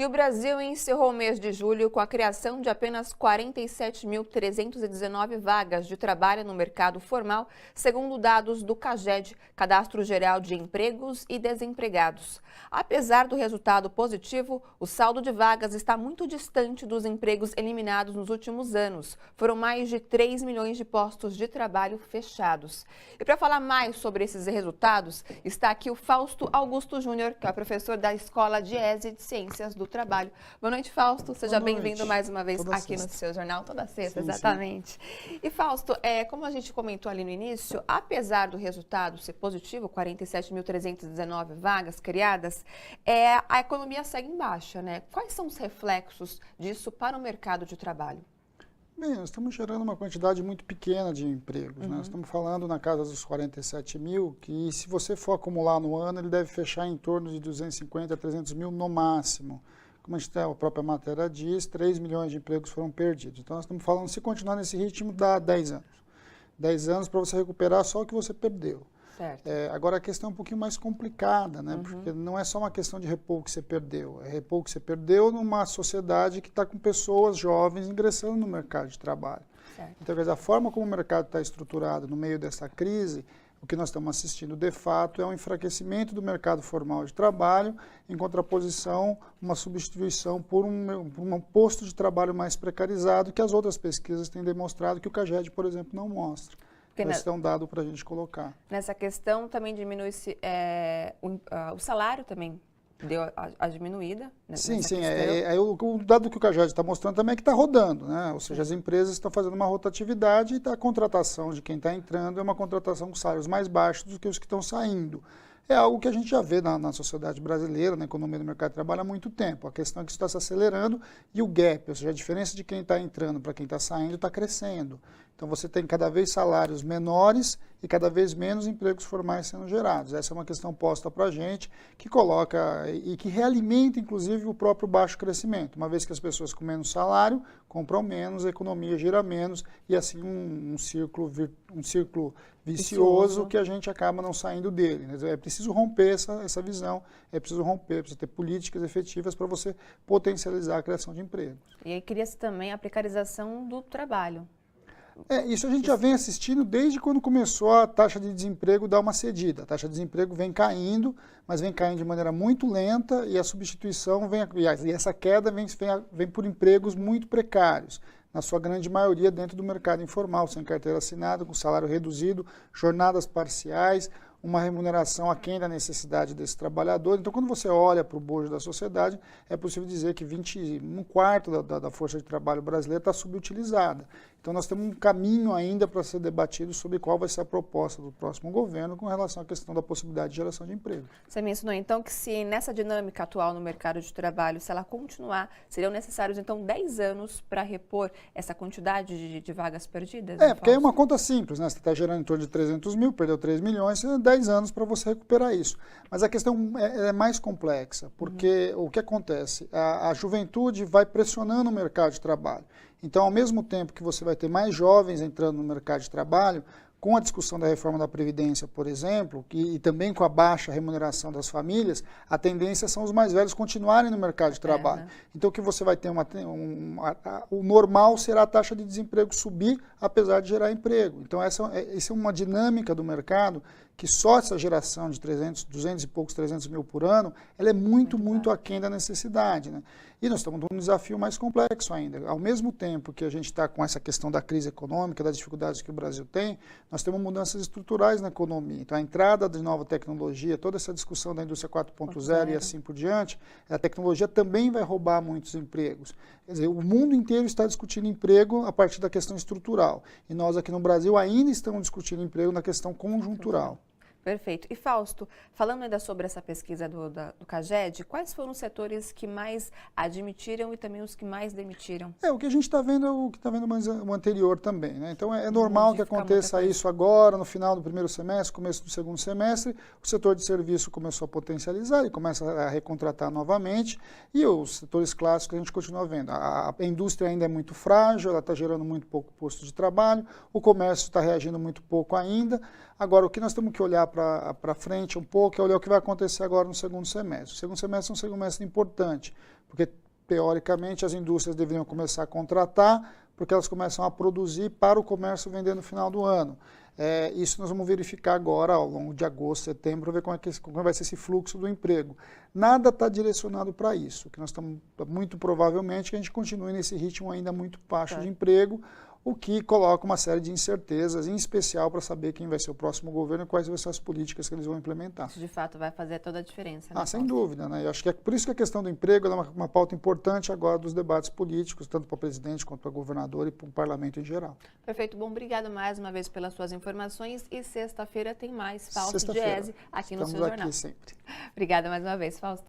E o Brasil encerrou o mês de julho com a criação de apenas 47.319 vagas de trabalho no mercado formal, segundo dados do CAGED, Cadastro Geral de Empregos e Desempregados. Apesar do resultado positivo, o saldo de vagas está muito distante dos empregos eliminados nos últimos anos. Foram mais de 3 milhões de postos de trabalho fechados. E para falar mais sobre esses resultados, está aqui o Fausto Augusto Júnior, que é professor da Escola DIESE de Ciências do Trabalho. Boa noite, Fausto. Seja bem-vindo mais uma vez aqui no seu jornal, toda sexta, exatamente. Sim. E Fausto, como a gente comentou ali no início, apesar do resultado ser positivo, 47.319 vagas criadas, a economia segue em baixa, né? Quais são os reflexos disso para o mercado de trabalho? Bem, nós estamos gerando uma quantidade muito pequena de empregos, né? Nós estamos falando na casa dos 47 mil, que se você for acumular no ano, ele deve fechar em torno de 250 a 300 mil no máximo. Como a própria matéria diz, 3 milhões de empregos foram perdidos. Então, nós estamos falando, se continuar nesse ritmo, dá 10 anos. 10 anos para você recuperar só o que você perdeu. Certo. Agora, a questão é um pouquinho mais complicada, né? Porque não é só uma questão de repor o que você perdeu. É repor o que você perdeu numa sociedade que está com pessoas jovens ingressando no mercado de trabalho. Certo. Então, a forma como o mercado está estruturado no meio dessa crise, o que nós estamos assistindo, de fato, é um enfraquecimento do mercado formal de trabalho, em contraposição, uma substituição por um posto de trabalho mais precarizado, que as outras pesquisas têm demonstrado que o CAGED, por exemplo, não mostra. Esse é um dado para a gente colocar. Nessa questão também diminui o salário também. Deu a diminuída? Sim. O dado que o CAGED está mostrando também é que está rodando, né? Ou seja, as empresas estão fazendo uma rotatividade e a contratação de quem está entrando é uma contratação com salários mais baixos do que os que estão saindo. É algo que a gente já vê na sociedade brasileira, na economia do mercado de trabalho há muito tempo. A questão é que isso está se acelerando e o gap, ou seja, a diferença de quem está entrando para quem está saindo está crescendo. Então você tem cada vez salários menores e cada vez menos empregos formais sendo gerados. Essa é uma questão posta para a gente, que coloca e que realimenta, inclusive, o próprio baixo crescimento. Uma vez que as pessoas com menos salário compram menos, a economia gira menos e assim um círculo vicioso que a gente acaba não saindo dele. É preciso romper essa visão, precisa ter políticas efetivas para você potencializar a criação de empregos. E aí cria-se também a precarização do trabalho. Isso a gente já vem assistindo desde quando começou a taxa de desemprego dar uma cedida. A taxa de desemprego vem caindo, mas vem caindo de maneira muito lenta e a substituição e essa queda vem por empregos muito precários, na sua grande maioria dentro do mercado informal, sem carteira assinada, com salário reduzido, jornadas parciais, uma remuneração aquém da necessidade desse trabalhador. Então, quando você olha para o bojo da sociedade, é possível dizer que um quarto da força de trabalho brasileira está subutilizada. Então, nós temos um caminho ainda para ser debatido sobre qual vai ser a proposta do próximo governo com relação à questão da possibilidade de geração de emprego. Você mencionou, então, que se nessa dinâmica atual no mercado de trabalho, se ela continuar, seriam necessários, então, 10 anos para repor essa quantidade de vagas perdidas? Porque é uma conta simples, né? Você está gerando em torno de 300 mil, perdeu 3 milhões, 10 anos para você recuperar isso. Mas a questão é mais complexa, porque o que acontece? A juventude vai pressionando o mercado de trabalho. Então, ao mesmo tempo que você vai ter mais jovens entrando no mercado de trabalho, com a discussão da reforma da Previdência, por exemplo, e também com a baixa remuneração das famílias, a tendência são os mais velhos continuarem no mercado de trabalho. Então, o que você vai ter o normal será a taxa de desemprego subir, apesar de gerar emprego. Então, essa é uma dinâmica do mercado que só essa geração de 200 e poucos, 300 mil por ano, ela é muito aquém da necessidade, né? E nós estamos num desafio mais complexo ainda. Ao mesmo tempo que a gente está com essa questão da crise econômica, das dificuldades que o Brasil tem, nós temos mudanças estruturais na economia. Então, a entrada de nova tecnologia, toda essa discussão da indústria 4.0 e assim por diante, a tecnologia também vai roubar muitos empregos. Quer dizer, o mundo inteiro está discutindo emprego a partir da questão estrutural. E nós aqui no Brasil ainda estamos discutindo emprego na questão conjuntural. Perfeito. E Fausto, falando ainda sobre essa pesquisa do CAGED, quais foram os setores que mais admitiram e também os que mais demitiram? O que a gente está vendo é o que está vendo mais o anterior também, né? Então é normal que aconteça isso agora, no final do primeiro semestre, começo do segundo semestre, o setor de serviço começou a potencializar e começa a recontratar novamente, e os setores clássicos a gente continua vendo. A indústria ainda é muito frágil, ela está gerando muito pouco posto de trabalho, o comércio está reagindo muito pouco ainda. Agora, o que nós temos que olhar para frente um pouco é olhar o que vai acontecer agora no segundo semestre. O segundo semestre é um semestre importante, porque teoricamente as indústrias deveriam começar a contratar, porque elas começam a produzir para o comércio vender no final do ano. Isso nós vamos verificar agora ao longo de agosto, setembro, ver como vai ser esse fluxo do emprego. Nada está direcionado para isso, que nós estamos, muito provavelmente, que a gente continue nesse ritmo ainda muito baixo de emprego, o que coloca uma série de incertezas, em especial para saber quem vai ser o próximo governo e quais vão ser as políticas que eles vão implementar. Isso de fato vai fazer toda a diferença, né? Sem dúvida, né? Eu acho que é por isso que a questão do emprego é uma pauta importante agora dos debates políticos, tanto para o presidente quanto para o governador e para o parlamento em geral. Perfeito, bom, obrigado mais uma vez pelas suas informações e sexta-feira tem mais Fausto Diese aqui no seu jornal. Estamos aqui sempre. Obrigada mais uma vez, Fausto.